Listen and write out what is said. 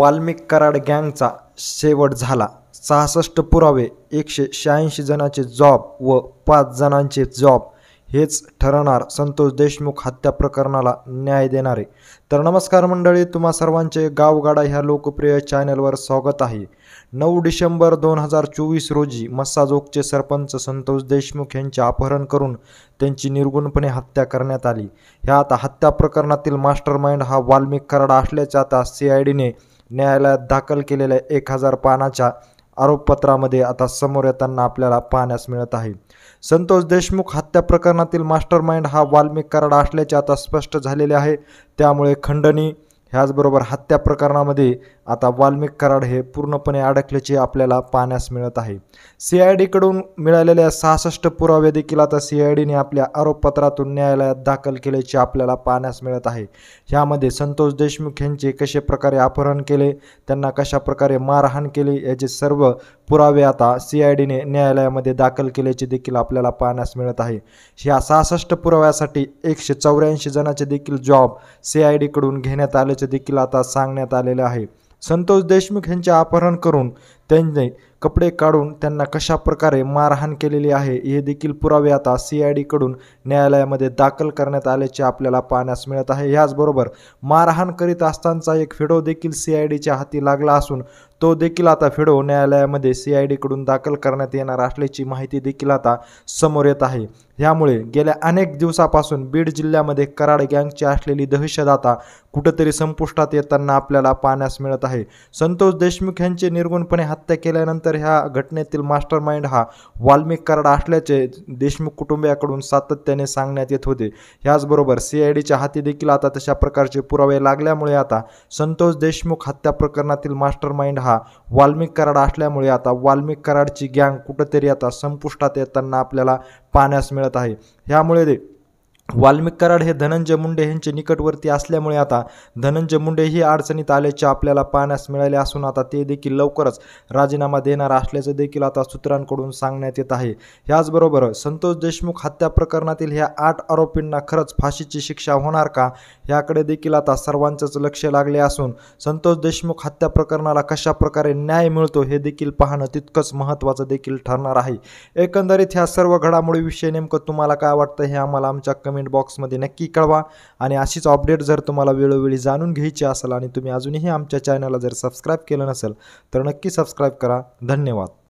वाल्मिक कराड गँगचा शेवट झाला. 66 पुरावे, 186 जणांचे जॉब व 5 जणांचे जॉब हेच ठरणार संतोष देशमुख हत्या प्रकरणाला न्याय देणारे. तर नमस्कार मंडळी, तुम्हा सर्वांचे गावगाडा ह्या लोकप्रिय चॅनलवर स्वागत आहे. 9 डिसेंबर 2024 रोजी मस्साजोगचे सरपंच संतोष देशमुख यांचे अपहरण करून त्यांची निर्गुणपणे हत्या करण्यात आली. ह्या आता हत्या प्रकरणातील मास्टरमाइंड हा वाल्मिक कराड असल्याचे आता CIDने न्यायालयात दाखल केलेल्या 1000 पानाच्या आरोपपत्रामध्ये आता समोर येताना आपल्याला पाहण्यास मिळत आहे. संतोष देशमुख हत्या प्रकरणातील मास्टरमाइंड हा वाल्मिक कराड असल्याचे आता स्पष्ट झालेले आहे. त्यामुळे खंडणी ह्याचबरोबर हत्या प्रकरणामध्ये आता वाल्मिक कराड हे पूर्णपणे अडकल्याचे आपल्याला पाहण्यास मिळत आहे. CIDकडून मिळालेल्या 66 पुरावे देखील आता CIDने आपल्या आरोपपत्रातून न्यायालयात दाखल केल्याचे आपल्याला पाहण्यास मिळत आहे. ह्यामध्ये संतोष देशमुख यांचे कशा प्रकारे अपहरण केले, त्यांना कशा प्रकारे मारहाण केली याचे सर्व पुरावे आता CIDने न्यायालयामध्ये दाखल केल्याचे देखील आपल्याला पाहण्यास मिळत आहे. ह्या 66 पुराव्यासाठी 184 जणांचे देखील जॉब CIDकडून घेण्यात आल्याचे देखील आता सांगण्यात आलेले आहे. संतोष देशमुख यांचे अपहरण करून त्यांनी कपडे काढून त्यांना कशा प्रकारे मारहाण केलेली आहे हे देखील पुरावे आता CIDकडून न्यायालयामध्ये दाखल करण्यात आल्याचे आपल्याला पाहण्यास मिळत आहे. याचबरोबर मारहाण करीत असतानाचा एक व्हिडिओ देखील CIDच्या हाती लागला असून तो देखील आता व्हिडिओ न्यायालयामध्ये CIDकडून दाखल करण्यात येणार असल्याची माहिती देखील आता समोर येत आहे. ह्यामुळे गेल्या अनेक दिवसापासून बीड जिल्ह्यामध्ये कराड गँगची असलेली दहशत आता कुठेतरी संपुष्टात येताना आपल्याला पाहण्यास मिळत आहे. संतोष देशमुख यांची निर्गुणपणे हत्या केल्यानंतर ह्या घटनेतील मास्टरमाइंड हा वाल्मिक कराड असल्याचे देशमुख कुटुंबियाकडून सातत्याने सांगण्यात येत होते. ह्याचबरोबर CIDच्या हाती देखील आता तशा प्रकारचे पुरावे लागल्यामुळे आता संतोष देशमुख हत्या प्रकरणातील मास्टरमाइंड हा वाल्मिक कराड असल्यामुळे आता वाल्मिक कराडची गँग कुठेतरी आता संपुष्टात येताना आपल्याला पाहण्यास मिळत आहे. ह्यामुळे वाल्मिक कराड हे धनंजय मुंडे यांचे निकटवर्ती असल्यामुळे आता धनंजय मुंडे ही अडचणीत आल्याचे आपल्याला पाहण्यास मिळाले असून आता ते देखील लवकरच राजीनामा देणार असल्याचं देखील आता सूत्रांकडून सांगण्यात येत आहे. याचबरोबर संतोष देशमुख हत्या प्रकरणातील ह्या 8 आरोपींना खरंच फाशीची शिक्षा होणार का याकडे देखील आता सर्वांचंच लक्ष लागले असून संतोष देशमुख हत्या प्रकरणाला कशा प्रकारे न्याय मिळतो हे देखील पाहणं तितकंच महत्त्वाचं देखील ठरणार आहे. एकंदरीत ह्या सर्व घडामोडीविषयी नेमकं तुम्हाला काय वाटतं हे आम्हाला आमच्या कमेंट बॉक्समध्ये नक्की कळवा. आणि अशीच अपडेट जर तुम्हाला वेळोवेळी जाणून घ्यायची असेल आणि तुम्ही अजूनही आमच्या चॅनलला जर सबस्क्राईब केलं नसेल तर नक्की सबस्क्राईब करा. धन्यवाद.